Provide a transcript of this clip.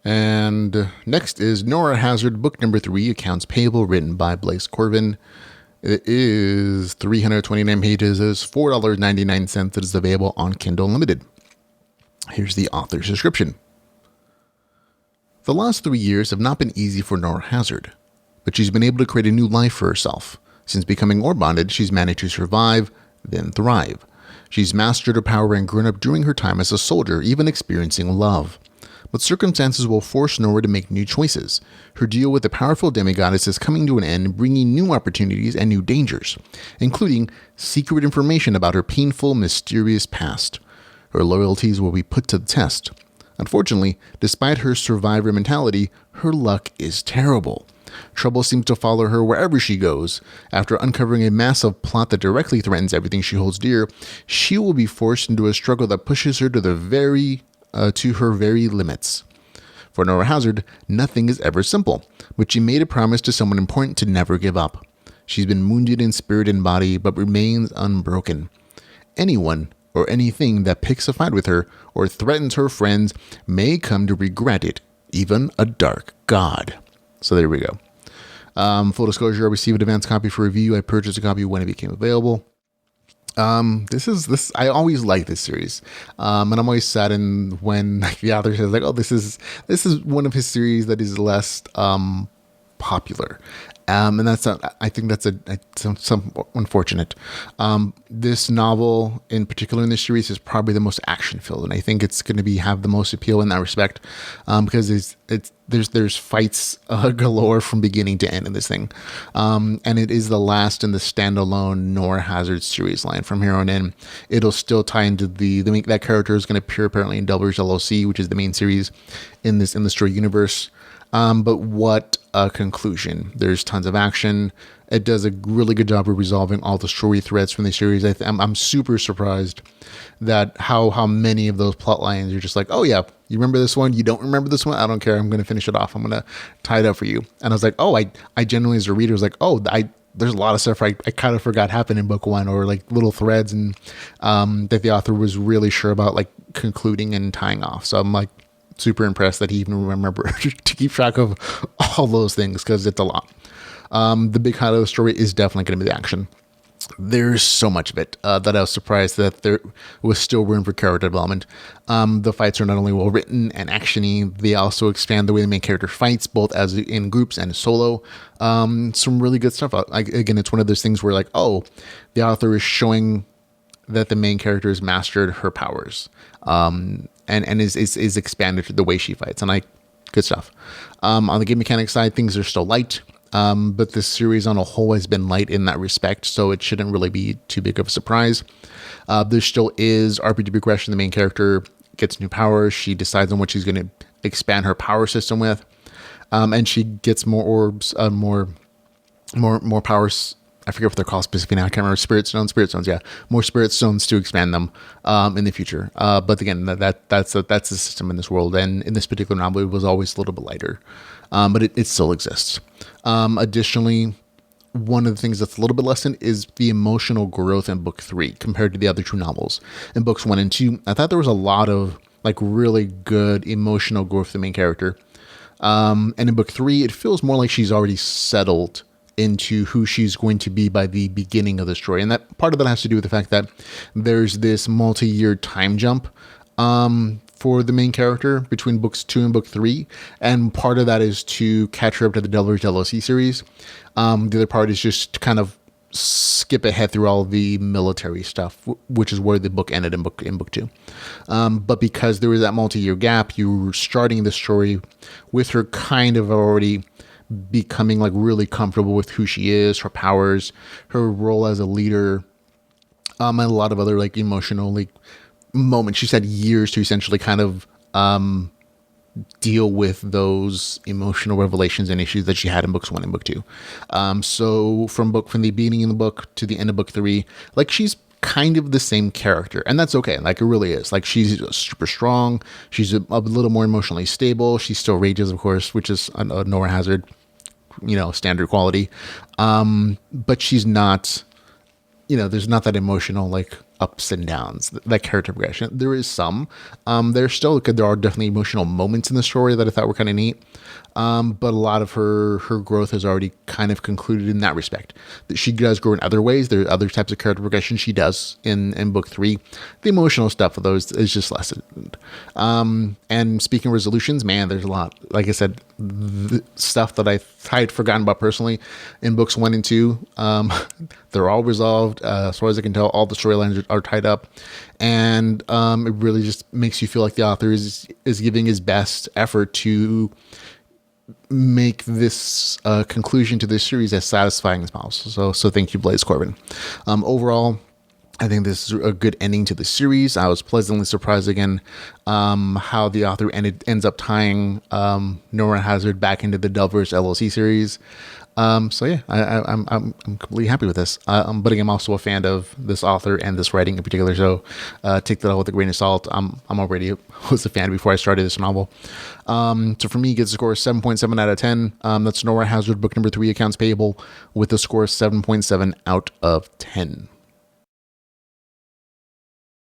And next is Nora Hazard, book number 3, Accounts Payable, written by Blaise Corvin. It is 329 pages. It is $4.99. It is available on Kindle Unlimited. Here's the author's description. The last 3 years have not been easy for Nora Hazard, but she's been able to create a new life for herself. Since becoming orb-Bonded, she's managed to survive, then thrive. She's mastered her power and grown up during her time as a soldier, even experiencing love. But circumstances will force Nora to make new choices. Her deal with the powerful demigoddess is coming to an end, bringing new opportunities and new dangers, including secret information about her painful, mysterious past. Her loyalties will be put to the test. Unfortunately, despite her survivor mentality, her luck is terrible. Trouble seems to follow her wherever she goes. After uncovering a massive plot that directly threatens everything she holds dear, she will be forced into a struggle that pushes her to her very limits. For Nora Hazard, nothing is ever simple, but she made a promise to someone important to never give up. She's been wounded in spirit and body, but remains unbroken. Anyone or anything that picks a fight with her or threatens her friends may come to regret it, even a dark god. So there we go. Full disclosure, I received an advance copy for review. I purchased a copy when it became available. I always like this series. And I'm always saddened when the author says like, oh, this is one of his series that is less, popular. And that's, I think that's some unfortunate. This novel in particular in this series is probably the most action filled. And I think it's going to have the most appeal in that respect. Because there's fights galore from beginning to end in this thing. And it is the last in the standalone Nora Hazard series line. From here on in, it'll still tie into that character is going to appear apparently in Double LLC, which is the main series in the story universe. But what a conclusion. There's tons of action. It does a really good job of resolving all the story threads from the series. I'm super surprised that how many of those plot lines are just like, oh yeah, you remember this one? You don't remember this one? I don't care. I'm going to finish it off. I'm going to tie it up for you. And I was like, oh, I genuinely as a reader was like, oh, there's a lot of stuff I kind of forgot happened in book 1, or like little threads and that the author was really sure about like concluding and tying off. So I'm like, super impressed that he even remembered to keep track of all those things, because it's a lot. The big highlight of the story is definitely going to be the action. There's so much of it that I was surprised that there was still room for character development. The fights are not only well written and actiony, they also expand the way the main character fights, both as in groups and solo. Some really good stuff. Again, it's one of those things where like, oh, the author is showing that the main character has mastered her powers. And is expanded to the way she fights, and good stuff. On the game mechanics side, things are still light, but this series on a whole has been light in that respect, so it shouldn't really be too big of a surprise. There still is RPG progression. The main character gets new powers. She decides on what she's going to expand her power system with, and she gets more orbs, more powers. I forget what they're called specifically now. I can't remember. Spirit stones. Yeah, more spirit stones to expand them in the future. But again, that's the system in this world. And in this particular novel, it was always a little bit lighter, but it still exists. Additionally, one of the things that's a little bit lessened is the emotional growth in book 3 compared to the other two novels. In books 1 and 2, I thought there was a lot of like really good emotional growth for the main character. And in book 3, it feels more like she's already settled into who she's going to be by the beginning of the story. And that part of that has to do with the fact that there's this multi-year time jump for the main character between books 2 and book 3. And part of that is to catch her up to the Delver's LLC series. The other part is just to kind of skip ahead through all the military stuff, which is where the book ended in book 2. But because there was that multi-year gap, you were starting the story with her kind of already becoming like really comfortable with who she is, her powers, her role as a leader, and a lot of other like emotional like moments. She's had years to essentially kind of deal with those emotional revelations and issues that she had in books 1 and book 2. So from the beginning of the book to the end of book 3, like she's kind of the same character, and that's okay. Like it really is. Like she's super strong. She's a little more emotionally stable. She still rages, of course, which is a Nora Hazard, standard quality. But she's not, there's not that emotional like ups and downs, that character progression. There is some. There are definitely emotional moments in the story that I thought were kind of neat. But a lot of her growth has already kind of concluded in that respect. That she does grow in other ways. There are other types of character progression she does in book 3. The emotional stuff of those is just lessened. And speaking of resolutions, man, there's a lot. Like I said, the stuff that I had forgotten about personally in books 1 and 2. They're all resolved. As far as I can tell, all the storylines are tied up. And it really just makes you feel like the author is giving his best effort to make this conclusion to this series as satisfying as possible. So thank you, Blaze Corbin. Overall, I think this is a good ending to the series. I was pleasantly surprised again how the author ends up tying Nora Hazard back into the Delvers LLC series. So yeah, I'm completely happy with this. But again, I'm also a fan of this author and this writing in particular. So take that all with a grain of salt. I'm already was a fan before I started this novel. So for me, it gets a score of 7.7 out of 10. That's Nora Hazard, book number 3, Accounts Payable, with a score of 7.7 out of 10.